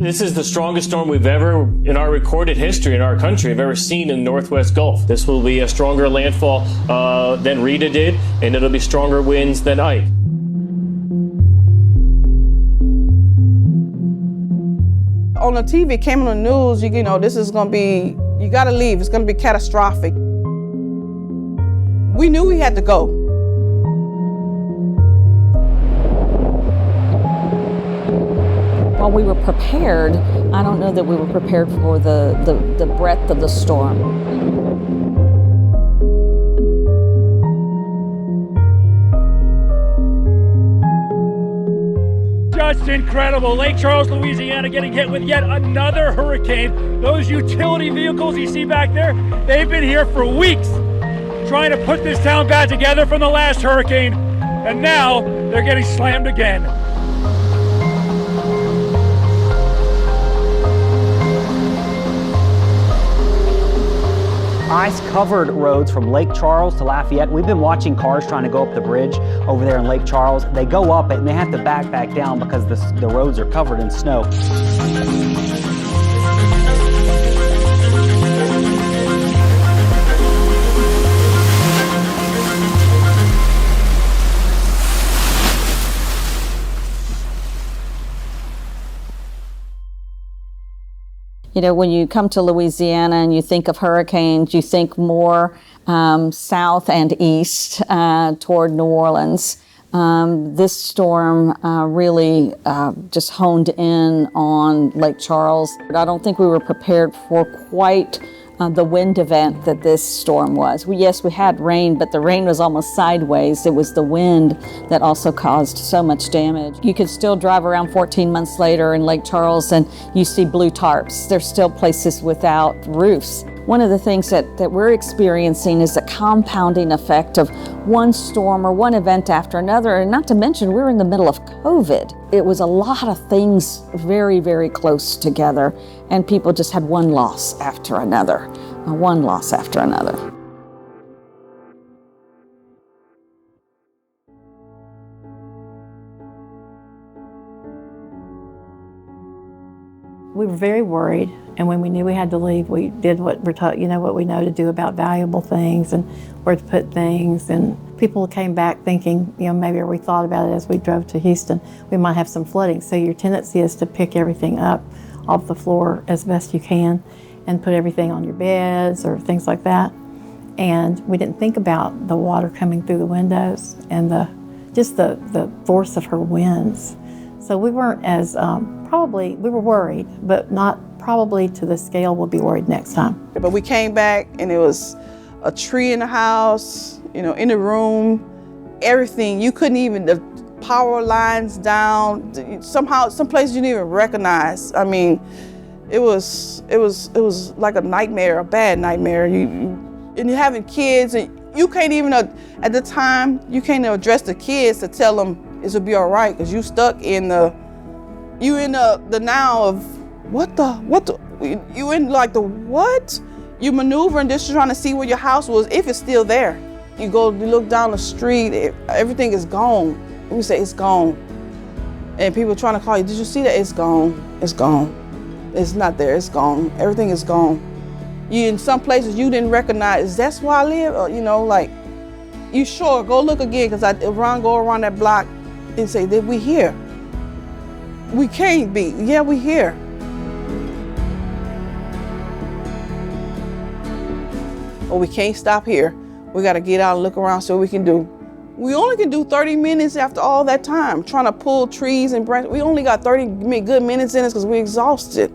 This is the strongest storm we've ever, in our recorded history in our country, have ever seen in the Northwest Gulf. This will be a stronger landfall than Rita did, and it'll be stronger winds than Ike. On the TV, it came on the news, you know, this is gonna be, you gotta leave, it's gonna be catastrophic. We knew we had to go. While we were prepared, I don't know that we were prepared for the breadth of the storm. Just incredible. Lake Charles, Louisiana getting hit with yet another hurricane. Those utility vehicles you see back there, they've been here for weeks trying to put this town back together from the last hurricane, and now they're getting slammed again. Ice covered roads from Lake Charles to Lafayette. We've been watching cars trying to go up the bridge over there in Lake Charles. They go up it and they have to back down because the roads are covered in snow. You know, when you come to Louisiana and you think of hurricanes, you think more south and east toward New Orleans. This storm really just honed in on Lake Charles. I don't think we were prepared for quite the wind event that this storm was. Yes, we had rain, but the rain was almost sideways. It was the wind that also caused so much damage. You could still drive around 14 months later in Lake Charles and you see blue tarps. There's still places without roofs. One of the things that we're experiencing is the compounding effect of one storm or one event after another, and not to mention we're in the middle of COVID. It was a lot of things very, very close together, and people just had one loss after another, one loss after another. We were very worried, and when we knew we had to leave, we did what we're taught, what we know to do about valuable things and where to put things. And people came back thinking, maybe we thought about it as we drove to Houston, we might have some flooding. So your tendency is to pick everything up off the floor as best you can and put everything on your beds or things like that. And we didn't think about the water coming through the windows and the force of her winds. So we weren't as, we were worried, but not probably to the scale we'll be worried next time. But we came back and there was a tree in the house, in the room, everything. You couldn't even, the power lines down, somehow, some places you didn't even recognize. I mean, it was like a nightmare, a bad nightmare. And you're having kids and you can't even, at the time, you can't address the kids to tell them it'll be all right, because you stuck in the now of you in like the what? You maneuvering just trying to see where your house was, if it's still there. You look down the street, everything is gone. We say it's gone. And people trying to call you, did you see that? It's gone, it's gone. It's not there, it's gone. Everything is gone. You in some places you didn't recognize, that's where I live? Or, you sure, go look again, because go around that block and say, did we here? We can't be, yeah, we here. Or we can't stop here. We gotta get out and look around, see what we can do. We only can do 30 minutes after all that time, trying to pull trees and branches. We only got 30 good minutes in us because we're exhausted.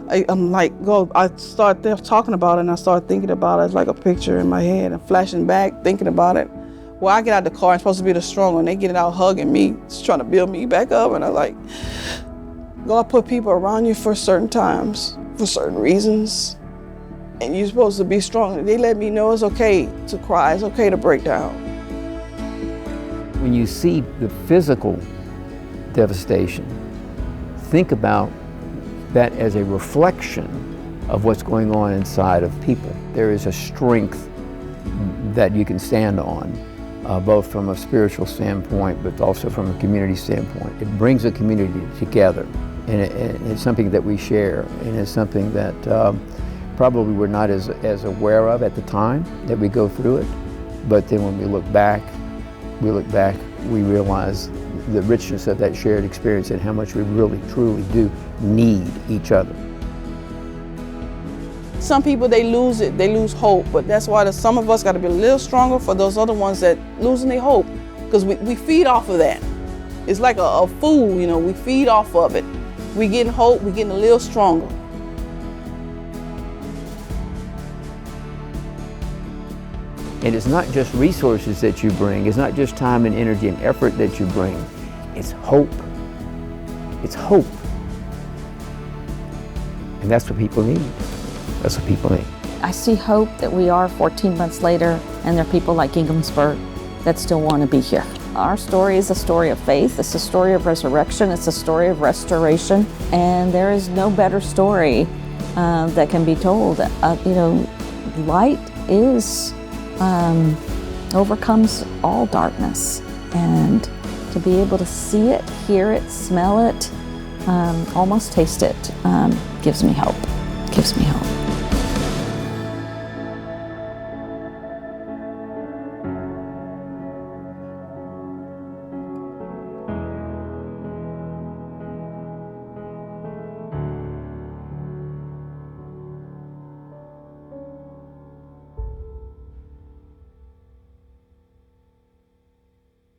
I started talking about it and I started thinking about it like a picture in my head and flashing back, thinking about it. Well, I get out of the car, I'm supposed to be the strong one. They get it out hugging me, just trying to build me back up. And I'm like, God put people around you for certain times, for certain reasons. And you're supposed to be strong. They let me know it's okay to cry, it's okay to break down. When you see the physical devastation, think about that as a reflection of what's going on inside of people. There is a strength that you can stand on, both from a spiritual standpoint, but also from a community standpoint. It brings a community together. And it's something that we share, and it's something that probably we're not as aware of at the time that we go through it. But then when we look back, we realize the richness of that shared experience and how much we really, truly do need each other. Some people, they lose hope, but that's why some of us got to be a little stronger for those other ones that losing their hope, because we feed off of that. It's like a food, you know, we feed off of it. We getting hope, we getting a little stronger. And it's not just resources that you bring, it's not just time and energy and effort that you bring, it's hope. It's hope. And that's what people need. That's what people need. I see hope that we are 14 months later, and there are people like Ginghamsburg that still want to be here. Our story is a story of faith, it's a story of resurrection, it's a story of restoration, and there is no better story that can be told. Light is overcomes all darkness, and to be able to see it, hear it, smell it, almost taste it, gives me hope. Gives me hope.